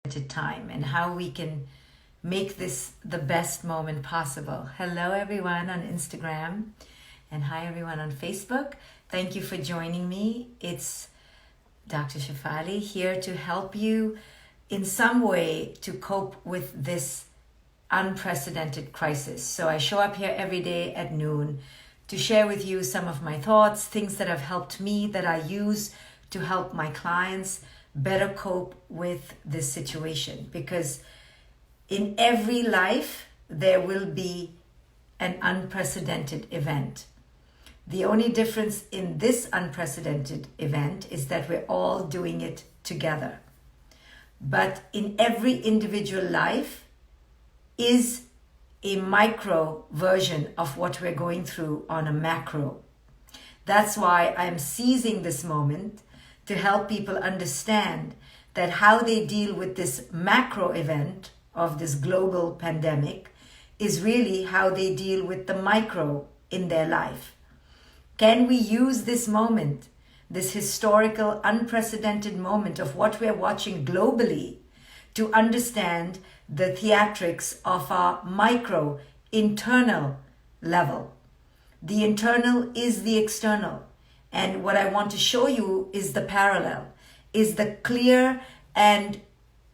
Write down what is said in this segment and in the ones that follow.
time and how we can make this the best moment possible. Hello everyone on Instagram and hi everyone on Facebook. Thank you for joining me. It's Dr. Shefali here to help you in some way to cope with this unprecedented crisis. So I show up here every day at noon to share with you some of my thoughts, things that have helped me that I use to help my clients better cope with this situation. Because in every life, there will be an unprecedented event. The only difference in this unprecedented event is that we're all doing it together. But in every individual life is a micro version of what we're going through on a macro. That's why I'm seizing this moment to help people understand that how they deal with this macro event of this global pandemic is really how they deal with the micro in their life. Can we use this moment, this historical, unprecedented moment of what we're watching globally to understand the theatrics of our micro internal level? The internal is the external. And what I want to show you is the parallel, is the clear and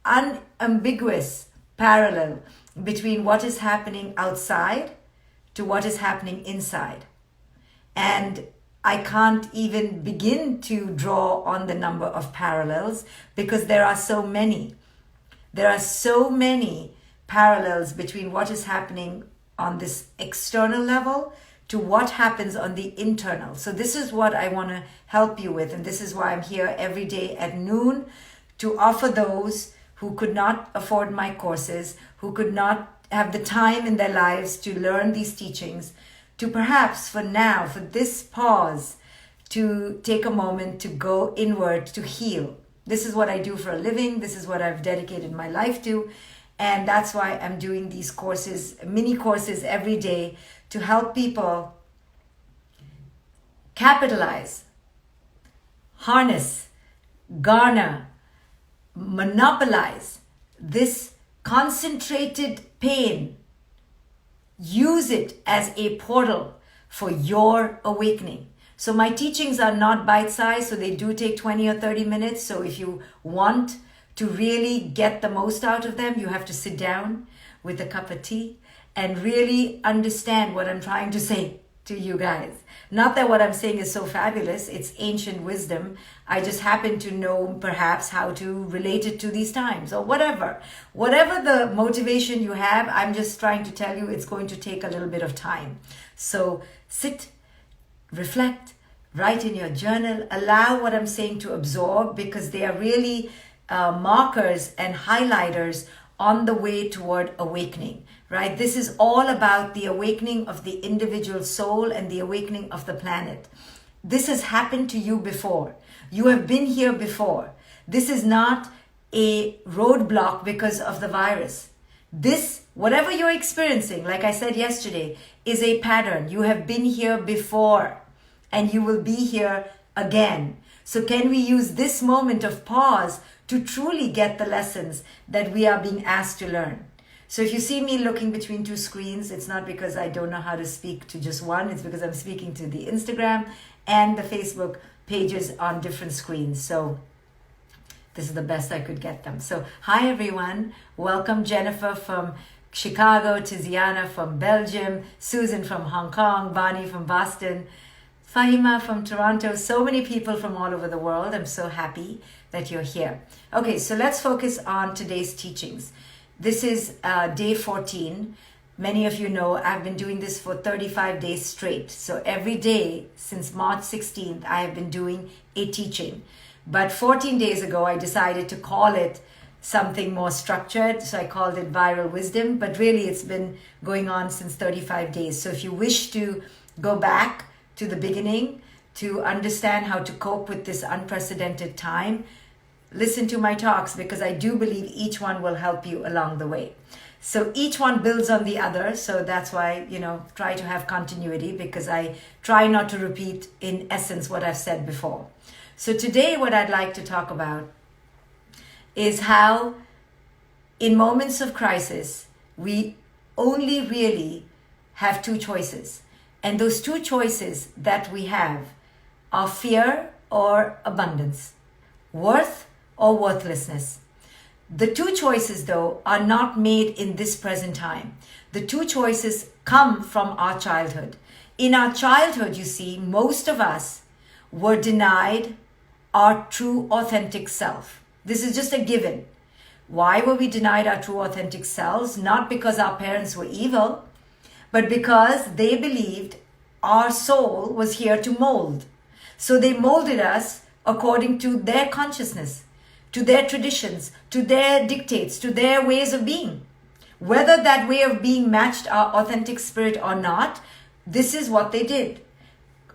unambiguous parallel between what is happening outside to what is happening inside. And I can't even begin to draw on the number of parallels because there are so many. There are so many parallels between what is happening on this external level to what happens on the internal. So this is what I want to help you with. And this is why I'm here every day at noon to offer those who could not afford my courses, who could not have the time in their lives to learn these teachings, to perhaps for now, for this pause, to take a moment to go inward, to heal. This is what I do for a living. This is what I've dedicated my life to. And that's why I'm doing these courses, mini courses every day to help people capitalize, harness, garner, monopolize this concentrated pain. Use it as a portal for your awakening. So my teachings are not bite-sized, so they do take 20 or 30 minutes. So if you want to really get the most out of them, you have to sit down with a cup of tea and really understand what I'm trying to say to you guys. Not that what I'm saying is so fabulous, it's ancient wisdom. I just happen to know perhaps how to relate it to these times or whatever. Whatever the motivation you have, I'm just trying to tell you it's going to take a little bit of time. So sit, reflect, write in your journal, allow what I'm saying to absorb because they are really markers and highlighters on the way toward awakening, right? This is all about the awakening of the individual soul and the awakening of the planet. This has happened to you before. You have been here before. This is not a roadblock because of the virus. This, whatever you're experiencing, like I said yesterday, is a pattern. You have been here before and you will be here again. So can we use this moment of pause to truly get the lessons that we are being asked to learn? So if you see me looking between two screens, it's not because I don't know how to speak to just one. It's because I'm speaking to the Instagram and the Facebook pages on different screens. So this is the best I could get them. So hi everyone. Welcome Jennifer from Chicago, Tiziana from Belgium, Susan from Hong Kong, Bonnie from Boston, Fahima from Toronto, so many people from all over the world. I'm so happy that you're here. Okay, so let's focus on today's teachings. This is day 14. Many of you know I've been doing this for 35 days straight. So every day since March 16th, I have been doing a teaching. But 14 days ago, I decided to call it something more structured. So I called it Viral Wisdom, but really it's been going on since 35 days. So if you wish to go back to the beginning to understand how to cope with this unprecedented time, listen to my talks because I do believe each one will help you along the way. So each one builds on the other. So that's why, try to have continuity because I try not to repeat in essence what I've said before. So today what I'd like to talk about is how in moments of crisis, we only really have two choices. And those two choices that we have are fear or abundance, worth or worthlessness. The two choices, though, are not made in this present time. The two choices come from our childhood. In our childhood, you see, most of us were denied our true authentic self. This is just a given. Why were we denied our true authentic selves? Not because our parents were evil, but because they believed our soul was here to mold. So they molded us according to their consciousness, to their traditions, to their dictates, to their ways of being. Whether that way of being matched our authentic spirit or not, this is what they did.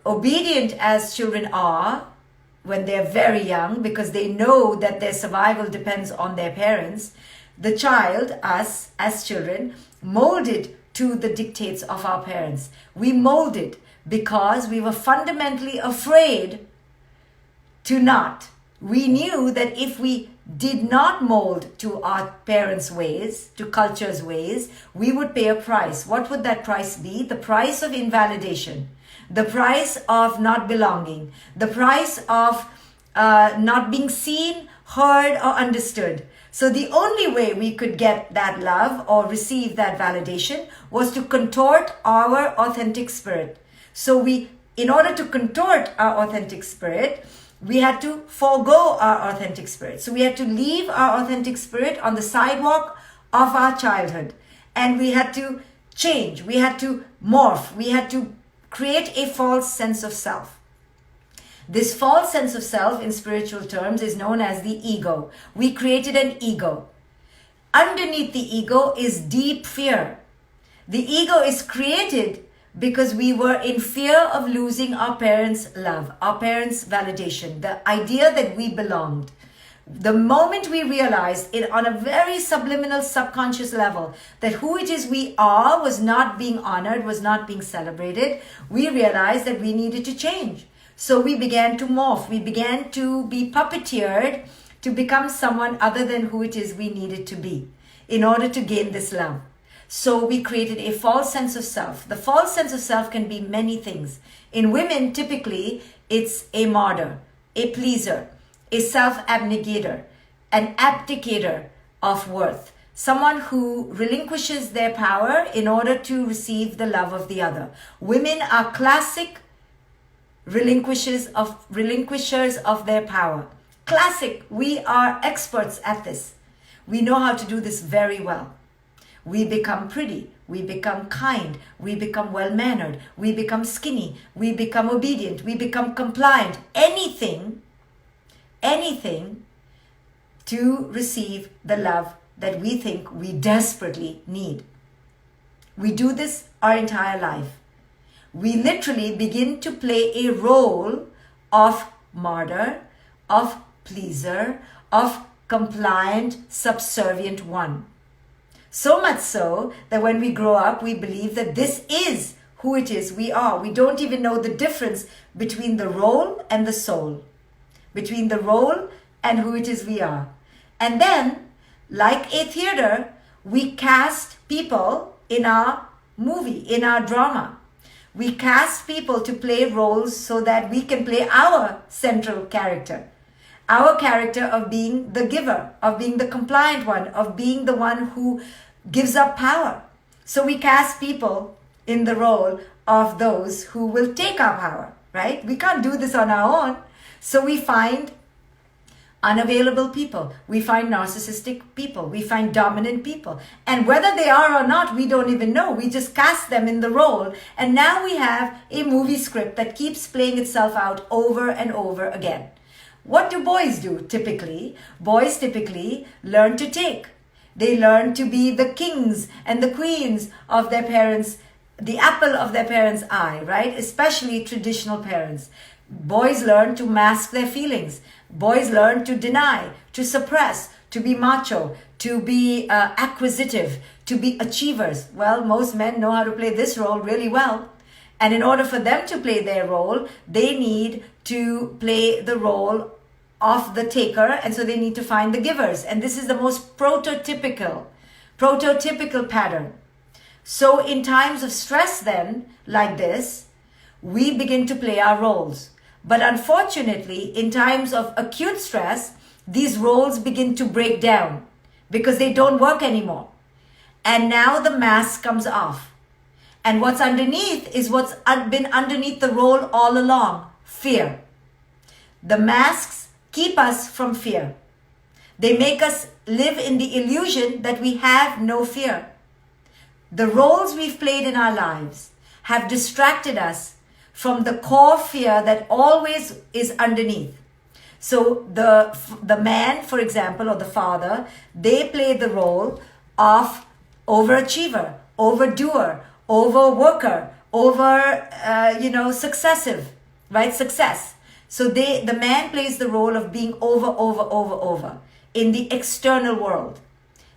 Obedient as children are when they're very young, because they know that their survival depends on their parents, the child, us as children, molded to the dictates of our parents. We molded because we were fundamentally afraid to not. We knew that if we did not mold to our parents' ways, to culture's ways, we would pay a price. What would that price be? The price of invalidation, the price of not belonging, the price of not being seen, heard, or understood. So the only way we could get that love or receive that validation was to contort our authentic spirit. So in order to contort our authentic spirit, we had to forego our authentic spirit. So we had to leave our authentic spirit on the sidewalk of our childhood. And we had to change. We had to morph. We had to create a false sense of self. This false sense of self in spiritual terms is known as the ego. We created an ego. Underneath the ego is deep fear. The ego is created because we were in fear of losing our parents' love, our parents' validation, the idea that we belonged. The moment we realized it on a very subliminal subconscious level that who it is we are was not being honored, was not being celebrated, we realized that we needed to change. So we began to morph. We began to be puppeteered to become someone other than who it is we needed to be in order to gain this love. So we created a false sense of self. The false sense of self can be many things. In women, typically, it's a martyr, a pleaser, a self-abnegator, an abdicator of worth, someone who relinquishes their power in order to receive the love of the other. Women are classic relinquishers of their power. Classic. We are experts at this. We know how to do this very well. We become pretty, we become kind, we become well-mannered, we become skinny, we become obedient, we become compliant. Anything to receive the love that we think we desperately need. We do this our entire life. We literally begin to play a role of martyr, of pleaser, of compliant, subservient one. So much so that when we grow up, we believe that this is who it is we are. We don't even know the difference between the role and the soul, between the role and who it is we are. And then, like a theater, we cast people in our movie, in our drama. We cast people to play roles so that we can play our central character. Our character of being the giver, of being the compliant one, of being the one who gives up power. So we cast people in the role of those who will take our power, right? We can't do this on our own. So we find unavailable people. We find narcissistic people. We find dominant people. And whether they are or not, we don't even know. We just cast them in the role. And now we have a movie script that keeps playing itself out over and over again. What do boys do typically? Boys typically learn to take. They learn to be the kings and the queens of their parents, the apple of their parents' eye, right? Especially traditional parents. Boys learn to mask their feelings. Boys learn to deny, to suppress, to be macho, to be acquisitive, to be achievers. Well, most men know how to play this role really well. And in order for them to play their role, they need to play the role of the taker, and so they need to find the givers. And this is the most prototypical pattern. So in times of stress then, like this, we begin to play our roles. But unfortunately, in times of acute stress, these roles begin to break down because they don't work anymore. And now the mask comes off. And what's underneath is what's been underneath the role all along: fear. The masks keep us from fear. They make us live in the illusion that we have no fear. The roles we've played in our lives have distracted us from the core fear that always is underneath. So the man, for example, or the father, they play the role of overachiever, overdoer, overworker, successive, right? Success. So the man plays the role of being over in the external world.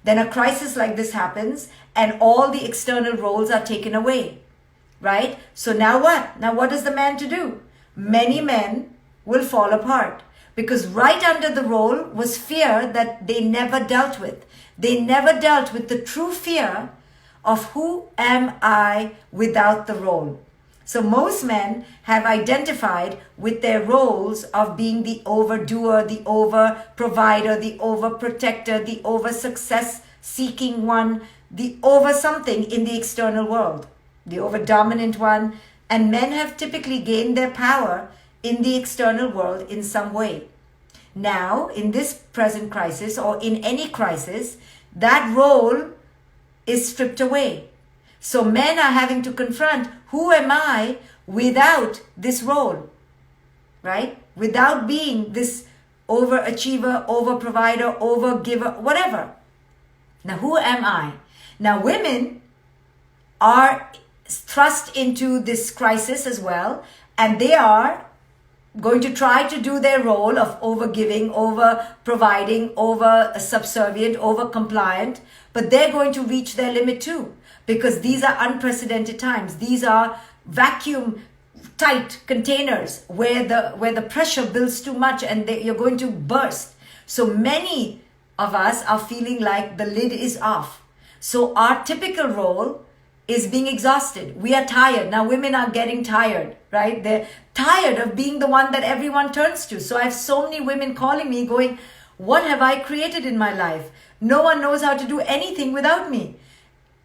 Then a crisis like this happens and all the external roles are taken away, right? So now what? Now what is the man to do? Many men will fall apart because right under the role was fear that they never dealt with. They never dealt with the true fear of who am I without the role. So most men have identified with their roles of being the overdoer, the over provider, the over protector, the over success seeking one, the over something in the external world, the over dominant one. And men have typically gained their power in the external world in some way. Now, in this present crisis or in any crisis, that role is stripped away. So men are having to confront, who am I without this role, right? Without being this overachiever, overprovider, overgiver, whatever. Now, who am I? Now, women are thrust into this crisis as well, and they are going to try to do their role of overgiving, over providing, over subservient, over compliant, but they're going to reach their limit too, because these are unprecedented times. These are vacuum tight containers where the pressure builds too much and you're going to burst. So many of us are feeling like the lid is off. So our typical role is being exhausted. We are tired. Now women are getting tired, right? They're tired of being the one that everyone turns to. So I have so many women calling me going, what have I created in my life? No one knows how to do anything without me.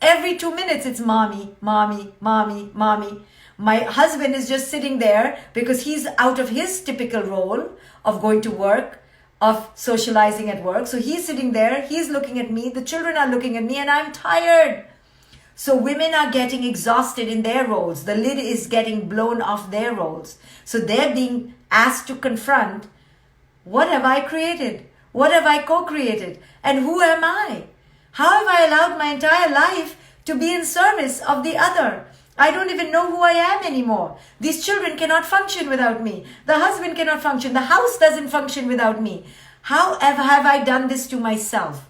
Every 2 minutes it's mommy, mommy, mommy, mommy. My husband is just sitting there because he's out of his typical role of going to work, of socializing at work. So he's sitting there, he's looking at me, the children are looking at me, and I'm tired. So women are getting exhausted in their roles. The lid is getting blown off their roles. So they're being asked to confront, what have I created? What have I co-created? And who am I? How have I allowed my entire life to be in service of the other? I don't even know who I am anymore. These children cannot function without me. The husband cannot function. The house doesn't function without me. How have I done this to myself?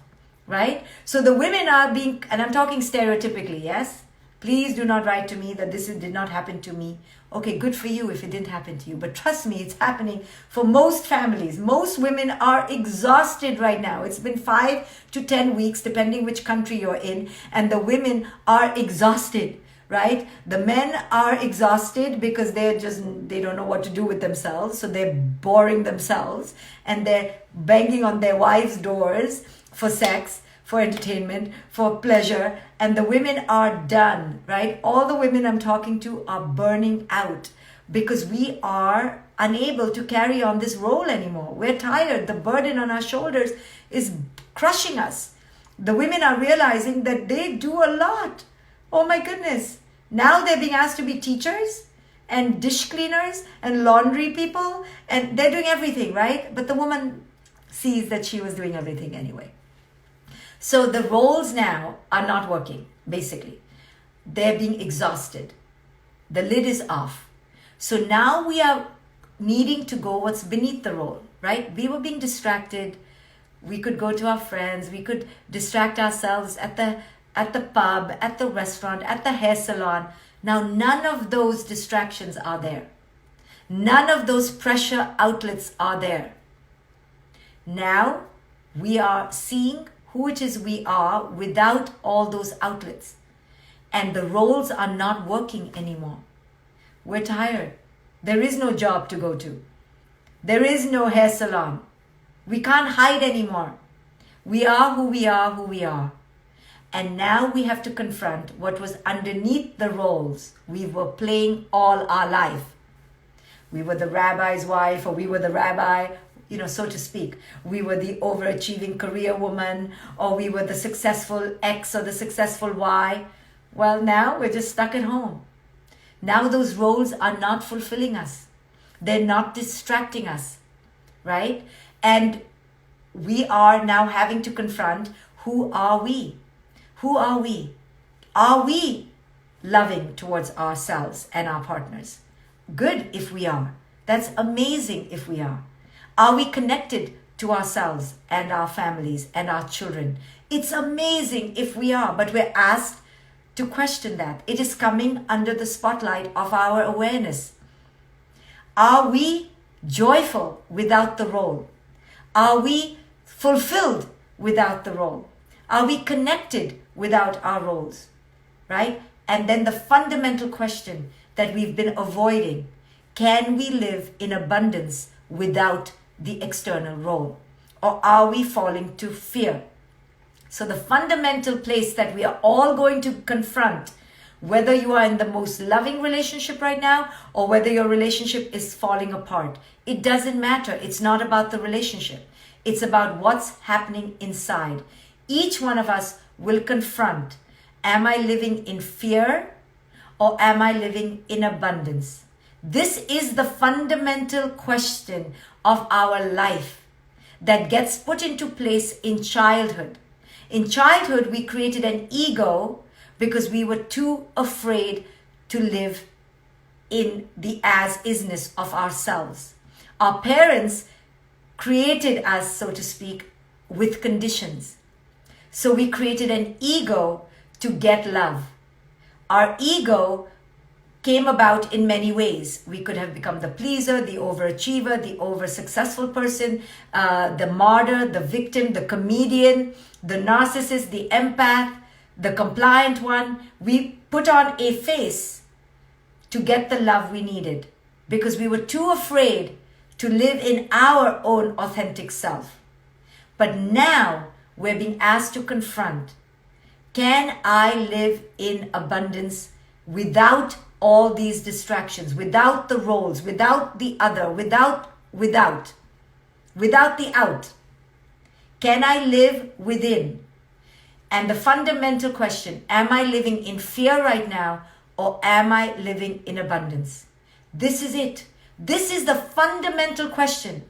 Right? So the women are being, and I'm talking stereotypically, yes? Please do not write to me that this did not happen to me. Okay, good for you if it didn't happen to you. But trust me, it's happening for most families. Most women are exhausted right now. It's been 5 to 10 weeks, depending which country you're in. And the women are exhausted, right? The men are exhausted because they don't know what to do with themselves. So they're boring themselves. And they're banging on their wives' doors for sex, for entertainment, for pleasure, and the women are done, right? All the women I'm talking to are burning out because we are unable to carry on this role anymore. We're tired. The burden on our shoulders is crushing us. The women are realizing that they do a lot. Oh my goodness. Now they're being asked to be teachers and dish cleaners and laundry people, and they're doing everything, right? But the woman sees that she was doing everything anyway. So the roles now are not working, basically. They're being exhausted. The lid is off. So now we are needing to go what's beneath the role, right? We were being distracted. We could go to our friends. We could distract ourselves at the pub, at the restaurant, at the hair salon. Now none of those distractions are there. None of those pressure outlets are there. Now we are seeing who it is we are without all those outlets. And the roles are not working anymore. We're tired. There is no job to go to. There is no hair salon. We can't hide anymore. We are who we are, who we are. And now we have to confront what was underneath the roles we were playing all our life. We were the rabbi's wife, or we were the rabbi, so to speak. We were the overachieving career woman, or we were the successful X or the successful Y. Well, now we're just stuck at home. Now those roles are not fulfilling us. They're not distracting us, right? And we are now having to confront, who are we? Who are we? Are we loving towards ourselves and our partners? Good if we are. That's amazing if we are. Are we connected to ourselves and our families and our children? It's amazing if we are, but we're asked to question that. It is coming under the spotlight of our awareness. Are we joyful without the role? Are we fulfilled without the role? Are we connected without our roles? Right? And then the fundamental question that we've been avoiding, can we live in abundance without the external role? Or are we falling to fear? So the fundamental place that we are all going to confront, whether you are in the most loving relationship right now or whether your relationship is falling apart, it doesn't matter. It's not about the relationship. It's about what's happening inside. Each one of us will confront, am I living in fear or am I living in abundance? This is the fundamental question of our life that gets put into place in childhood. In childhood, we created an ego because we were too afraid to live in the as-isness of ourselves. Our parents created us, so to speak, with conditions. So we created an ego to get love. Our ego came about in many ways. We could have become the pleaser, the overachiever, the over-successful person, the martyr, the victim, the comedian, the narcissist, the empath, the compliant one. We put on a face to get the love we needed because we were too afraid to live in our own authentic self. But now we're being asked to confront, can I live in abundance without all these distractions, without the roles, without the other, without the out? Can I live within? And the fundamental question, am I living in fear right now or am I living in abundance? This is it. This is the fundamental question.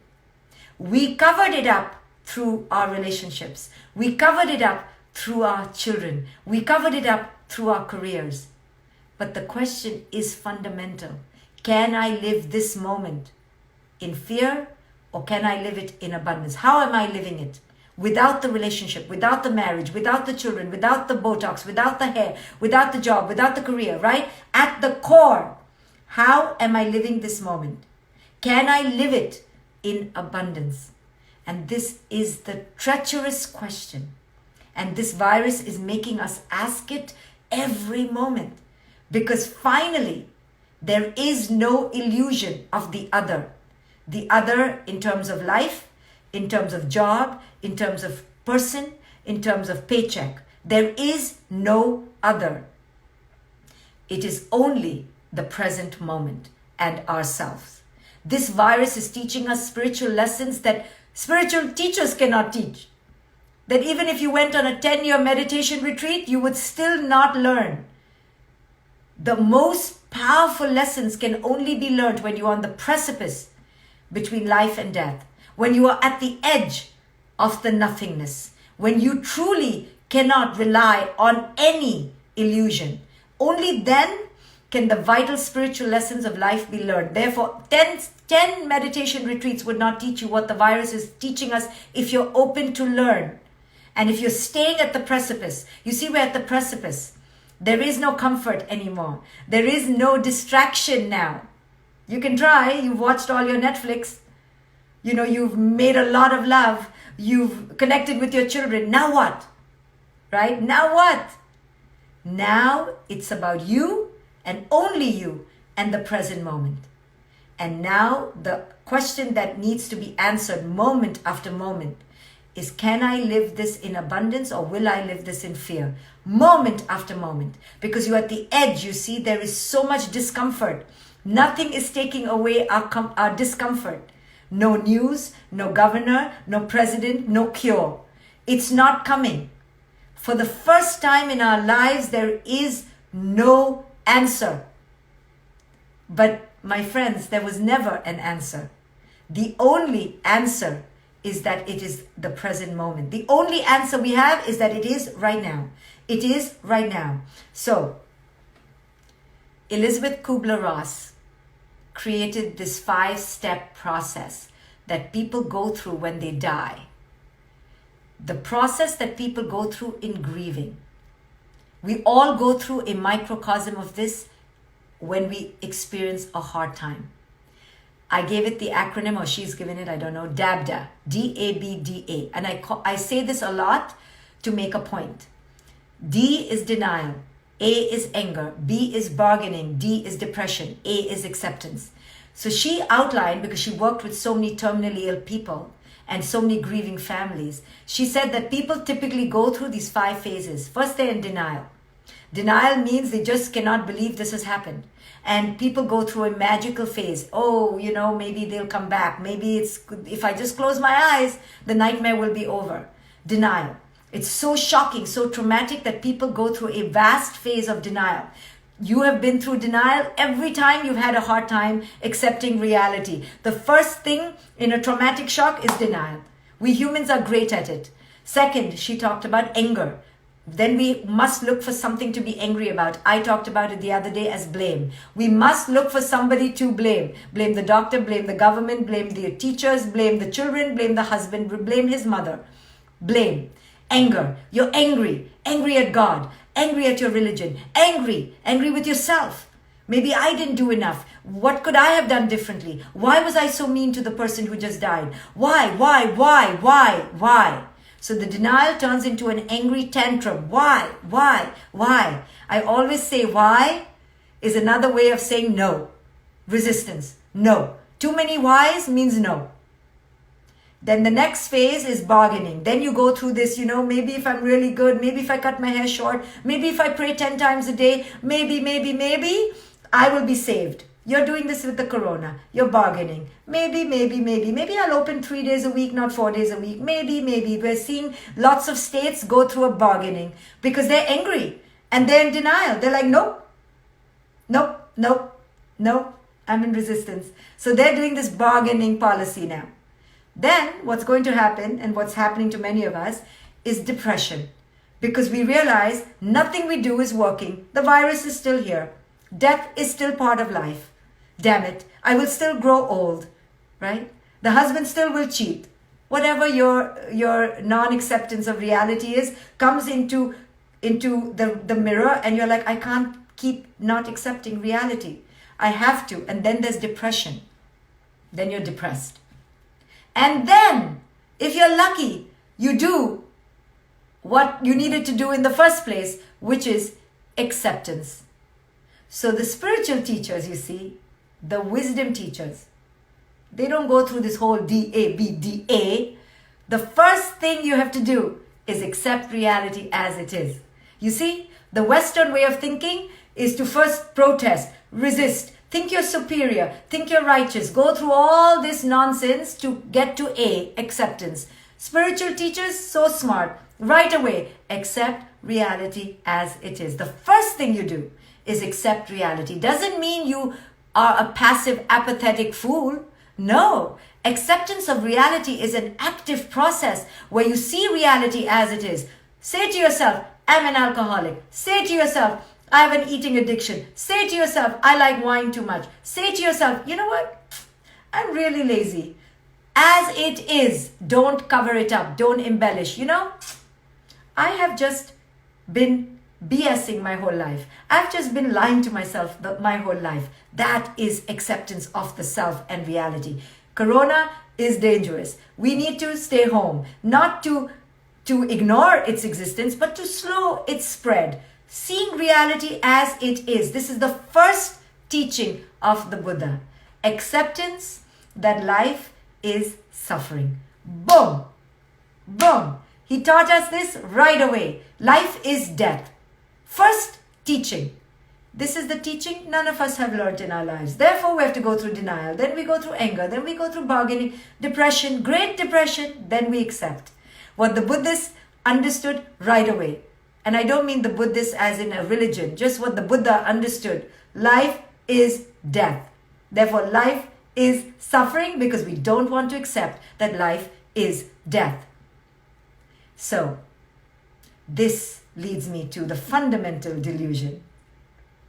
We covered it up through our relationships. We covered it up through our children. We covered it up through our careers. But the question is fundamental. Can I live this moment in fear or can I live it in abundance? How am I living it? Without the relationship, without the marriage, without the children, without the Botox, without the hair, without the job, without the career, right? At the core, how am I living this moment? Can I live it in abundance? And this is the treacherous question. And this virus is making us ask it every moment. Because finally, there is no illusion of the other. The other in terms of life, in terms of job, in terms of person, in terms of paycheck. There is no other. It is only the present moment and ourselves. This virus is teaching us spiritual lessons that spiritual teachers cannot teach. That even if you went on a 10-year meditation retreat, you would still not learn. The most powerful lessons can only be learned when you're on the precipice between life and death, when you are at the edge of the nothingness, when you truly cannot rely on any illusion. Only then can the vital spiritual lessons of life be learned. Therefore, 10 meditation retreats would not teach you what the virus is teaching us if you're open to learn. And if you're staying at the precipice, you see we're at the precipice. There is no comfort anymore. There is no distraction now. You can try. You've watched all your Netflix. You've made a lot of love. You've connected with your children. Now what? Right? Now what? Now it's about you and only you and the present moment. And now the question that needs to be answered moment after moment is, can I live this in abundance or will I live this in fear? Moment after moment. Because you're at the edge, you see, there is so much discomfort. Nothing is taking away our discomfort. No news, no governor, no president, no cure. It's not coming. For the first time in our lives, there is no answer. But my friends, there was never an answer. The only answer is that it is the present moment. The only answer we have is that it is right now. It is right now. So, Elizabeth Kubler-Ross created this 5-step process that people go through when they die. The process that people go through in grieving. We all go through a microcosm of this when we experience a hard time. I gave it the acronym, or she's given it, I don't know, DABDA, D-A-B-D-A. And I say this a lot to make a point. D is denial, A is anger, B is bargaining, D is depression, A is acceptance. So she outlined, because she worked with so many terminally ill people and so many grieving families, she said that people typically go through these 5 phases. First, they're in denial. Denial means they just cannot believe this has happened. And people go through a magical phase. Oh, maybe they'll come back. Maybe if I just close my eyes, the nightmare will be over. Denial. It's so shocking, so traumatic that people go through a vast phase of denial. You have been through denial every time you've had a hard time accepting reality. The first thing in a traumatic shock is denial. We humans are great at it. Second, she talked about anger. Then we must look for something to be angry about. I talked about it the other day as blame. We must look for somebody to blame. Blame the doctor, blame the government, blame the teachers, blame the children, blame the husband, blame his mother. Blame. Anger. You're angry. Angry at God. Angry at your religion. Angry. Angry with yourself. Maybe I didn't do enough. What could I have done differently? Why was I so mean to the person who just died? Why? So the denial turns into an angry tantrum. Why? I always say why is another way of saying no. Resistance. No. Too many whys means no. Then the next phase is bargaining. Then you go through this, maybe if I'm really good, maybe if I cut my hair short, maybe if I pray 10 times a day, maybe, I will be saved. You're doing this with the corona. You're bargaining. Maybe I'll open 3 days a week, not 4 days a week. Maybe. We're seeing lots of states go through a bargaining because they're angry and they're in denial. They're like, nope, I'm in resistance. So they're doing this bargaining policy now. Then what's going to happen, and what's happening to many of us, is depression. Because we realize nothing we do is working. The virus is still here. Death is still part of life. Damn it, I will still grow old, right? The husband still will cheat. Whatever your non-acceptance of reality is, comes into the mirror, and you're like, I can't keep not accepting reality. I have to. And then there's depression. Then you're depressed. And then, if you're lucky, you do what you needed to do in the first place, which is acceptance. So the spiritual teachers, you see, the wisdom teachers, they don't go through this whole DABDA. The first thing you have to do is accept reality as it is. You see, the Western way of thinking is to first protest, resist, think you're superior, think you're righteous, go through all this nonsense to get to A, acceptance. Spiritual teachers, so smart, right away, accept reality as it is. The first thing you do is accept reality. Doesn't mean you are a passive, apathetic fool. No, acceptance of reality is an active process where you see reality as it is. Say to yourself, I'm an alcoholic. Say to yourself, I have an eating addiction. Say to yourself, I like wine too much. Say to yourself, you know what? I'm really lazy. As it is, don't cover it up. Don't embellish. I have just been BSing my whole life. I've just been lying to myself my whole life. That is acceptance of the self and reality. Corona is dangerous. We need to stay home, not to ignore its existence, but to slow its spread, seeing reality as it is. This is the first teaching of the Buddha. Acceptance that life is suffering. Boom! Boom! He taught us this right away. Life is death. First teaching. This is the teaching none of us have learned in our lives. Therefore, we have to go through denial. Then we go through anger. Then we go through bargaining, depression, great depression. Then we accept. What the Buddhists understood right away. And I don't mean the Buddhists as in a religion. Just what the Buddha understood. Life is death. Therefore, life is suffering because we don't want to accept that life is death. So, this leads me to the fundamental delusion,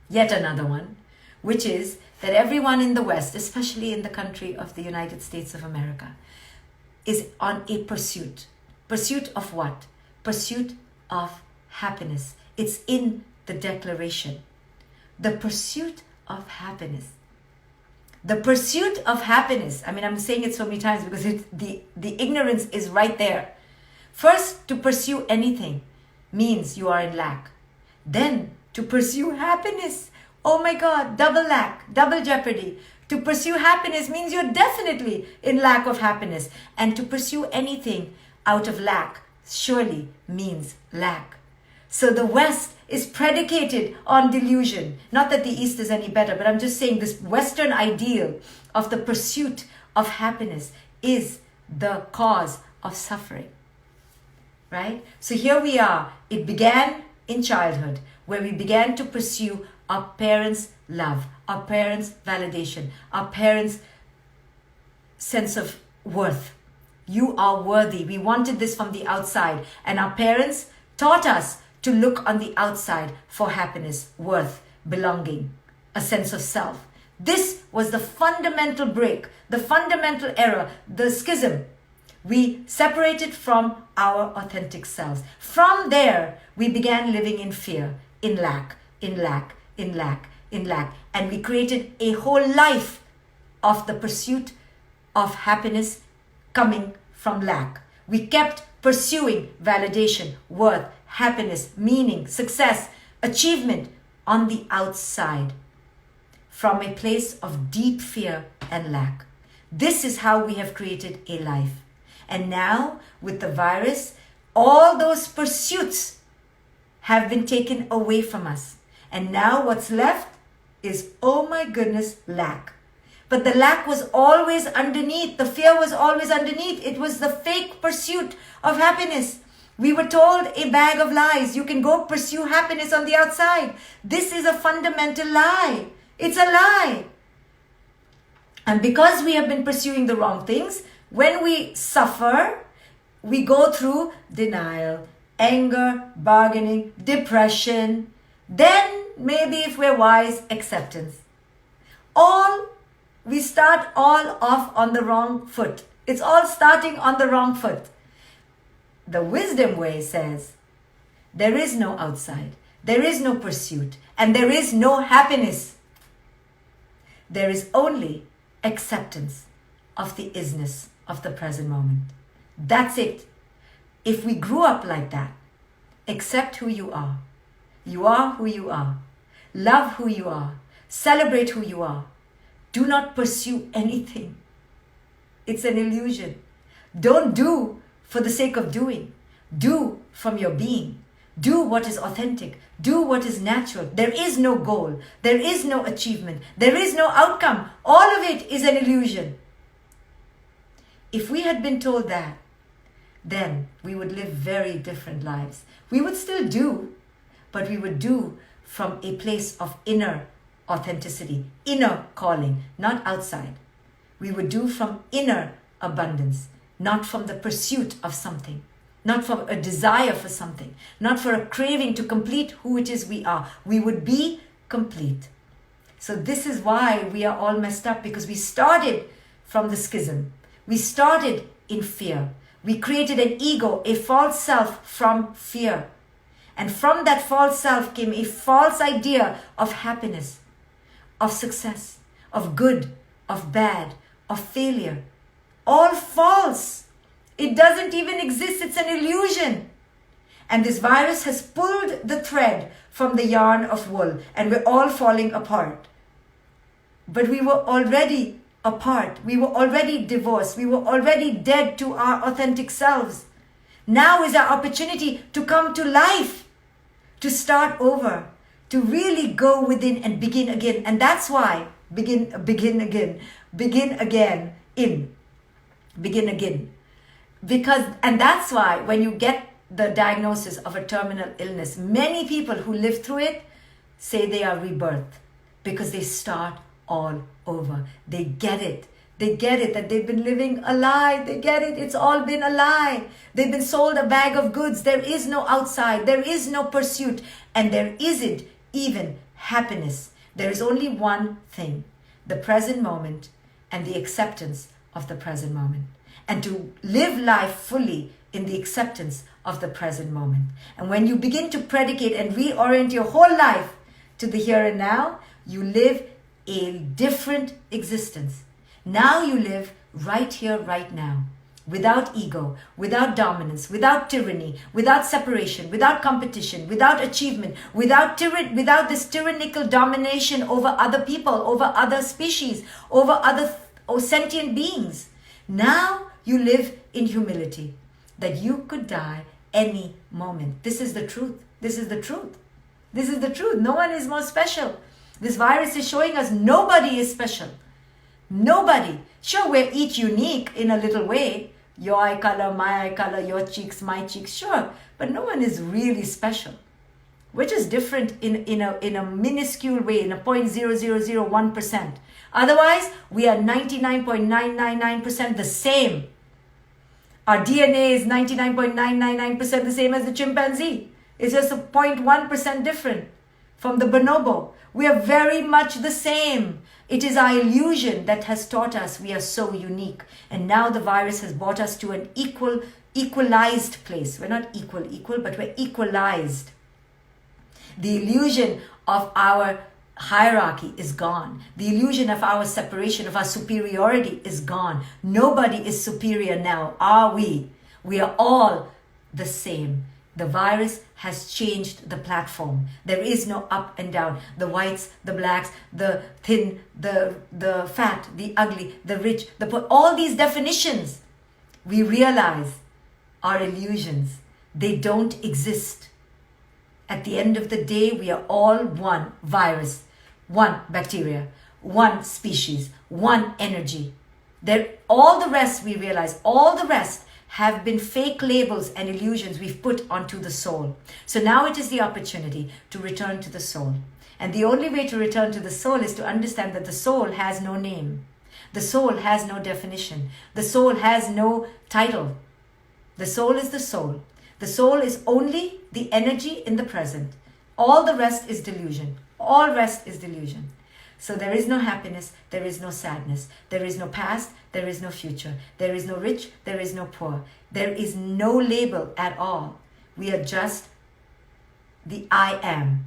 yet another one, which is that everyone in the West, especially in the country of the United States of America, is on a pursuit. Pursuit of what? Pursuit of happiness. It's in the declaration. The pursuit of happiness. The pursuit of happiness. I mean, I'm saying it so many times because the ignorance is right there. First, to pursue anything means you are in lack. Then, to pursue happiness. Oh my God, double lack, double jeopardy. To pursue happiness means you're definitely in lack of happiness. And to pursue anything out of lack surely means lack. So the West is predicated on delusion. Not that the East is any better, but I'm just saying this Western ideal of the pursuit of happiness is the cause of suffering. Right? So here we are. It began in childhood, where we began to pursue our parents' love, our parents' validation, our parents' sense of worth. You are worthy. We wanted this from the outside. And our parents taught us to look on the outside for happiness, worth, belonging, a sense of self. This was the fundamental break, the fundamental error, the schism. We separated from our authentic selves. From there, we began living in fear, in lack, in lack, in lack, in lack. And we created a whole life of the pursuit of happiness coming from lack. We kept pursuing validation, worth, happiness, meaning, success, achievement on the outside from a place of deep fear and lack. This is how we have created a life. And now, with the virus, all those pursuits have been taken away from us. And now what's left is, oh my goodness, lack. But the lack was always underneath. The fear was always underneath. It was the fake pursuit of happiness. We were told a bag of lies. You can go pursue happiness on the outside. This is a fundamental lie. It's a lie. And because we have been pursuing the wrong things, when we suffer, we go through denial, anger, bargaining, depression. Then, maybe if we're wise, acceptance. We start all off on the wrong foot. It's all starting on the wrong foot. The wisdom way says, there is no outside, there is no pursuit, and there is no happiness. There is only acceptance of the isness of the present moment. That's it. If we grew up like that, accept who you are who you are, love who you are, celebrate who you are. Do not pursue anything. It's an illusion. Don't do for the sake of doing. Do from your being. Do what is authentic. Do what is natural. There is no goal. There is no achievement. There is no outcome. All of it is an illusion. If we had been told that, then we would live very different lives. We would still do, but we would do from a place of inner authenticity, inner calling, not outside. We would do from inner abundance, not from the pursuit of something, not from a desire for something, not for a craving to complete who it is we are. We would be complete. So this is why we are all messed up, because we started from the schism. We started in fear. We created an ego, a false self from fear. And from that false self came a false idea of happiness, of success, of good, of bad, of failure. all false. It doesn't even exist. It's an illusion. And this virus has pulled the thread from the yarn of wool, and we're all falling apart. But we were already apart. We were already divorced. We were already dead to our authentic selves. Now is our opportunity to come to life, to start over, to really go within and begin again. And that's why begin again. And that's why when you get the diagnosis of a terminal illness, many people who live through it say they are rebirthed, because they start all over. They get it. They get it that they've been living a lie. They get it. It's all been a lie. They've been sold a bag of goods. There is no outside. There is no pursuit. And there isn't even happiness. There is only one thing: the present moment and the acceptance of the present moment. And to live life fully in the acceptance of the present moment. And when you begin to predicate and reorient your whole life to the here and now, you live a different existence. Now you live right here, right now, without ego, without dominance, without tyranny, without separation, without competition, without achievement, without this tyrannical domination over other people, over other species, over other sentient beings. Now you live in humility, that you could die any moment. This is the truth. This is the truth. This is the truth. No one is more special. This virus is showing us nobody is special. Nobody. Sure, we're each unique in a little way. Your eye color, my eye color, your cheeks, my cheeks, sure. But no one is really special. We're just different in a minuscule way, in a 0.0001%. Otherwise, we are 99.999% the same. Our DNA is 99.999% the same as the chimpanzee. It's just a 0.1% different from the bonobo. We are very much the same. It is our illusion that has taught us we are so unique. And now the virus has brought us to an equalized place. We're not equal, but we're equalized. The illusion of our hierarchy is gone. The illusion of our separation, of our superiority is gone. Nobody is superior now, are we? We are all the same. The virus has changed the platform. There is no up and down. The whites, the blacks, the thin, the fat, the ugly, the rich, the poor. All these definitions, we realize, are illusions. They don't exist. At the end of the day, we are all one virus, one bacteria, one species, one energy. All the rest, we realize, all the rest have been fake labels and illusions we've put onto the soul. So now it is the opportunity to return to the soul. And the only way to return to the soul is to understand that the soul has no name. The soul has no definition. The soul has no title. The soul is the soul. The soul is only the energy in the present. All the rest is delusion. All rest is delusion. So there is no happiness, there is no sadness, there is no past, there is no future, there is no rich, there is no poor. There is no label at all. We are just the I am.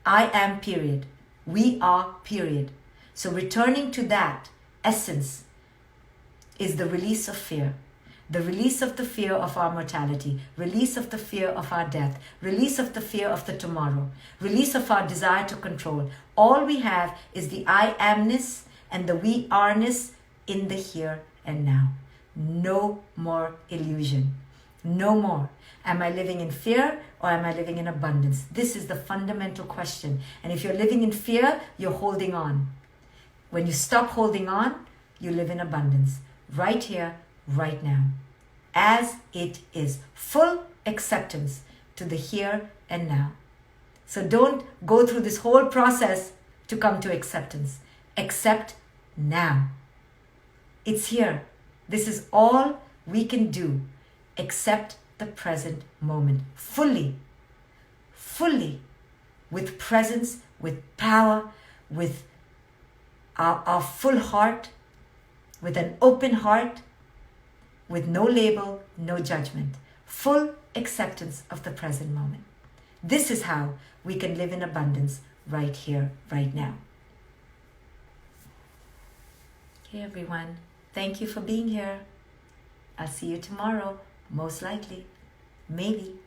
I am, period. We are, period. So returning to that essence is the release of fear. The release of the fear of our mortality, release of the fear of our death, release of the fear of the tomorrow, release of our desire to control. All we have is the I amness and the we are-ness in the here and now. No more illusion. No more. Am I living in fear or am I living in abundance? This is the fundamental question. And if you're living in fear, you're holding on. When you stop holding on, you live in abundance. Right here, right now, as it is. Full acceptance to the here and now. So don't go through this whole process to come to acceptance. Accept now. It's here. This is all we can do. Accept the present moment fully, with presence, with power, with our full heart, with an open heart, with no label, no judgment. Full acceptance of the present moment. This is how we can live in abundance right here, right now. Okay, everyone. Thank you for being here. I'll see you tomorrow, most likely. Maybe.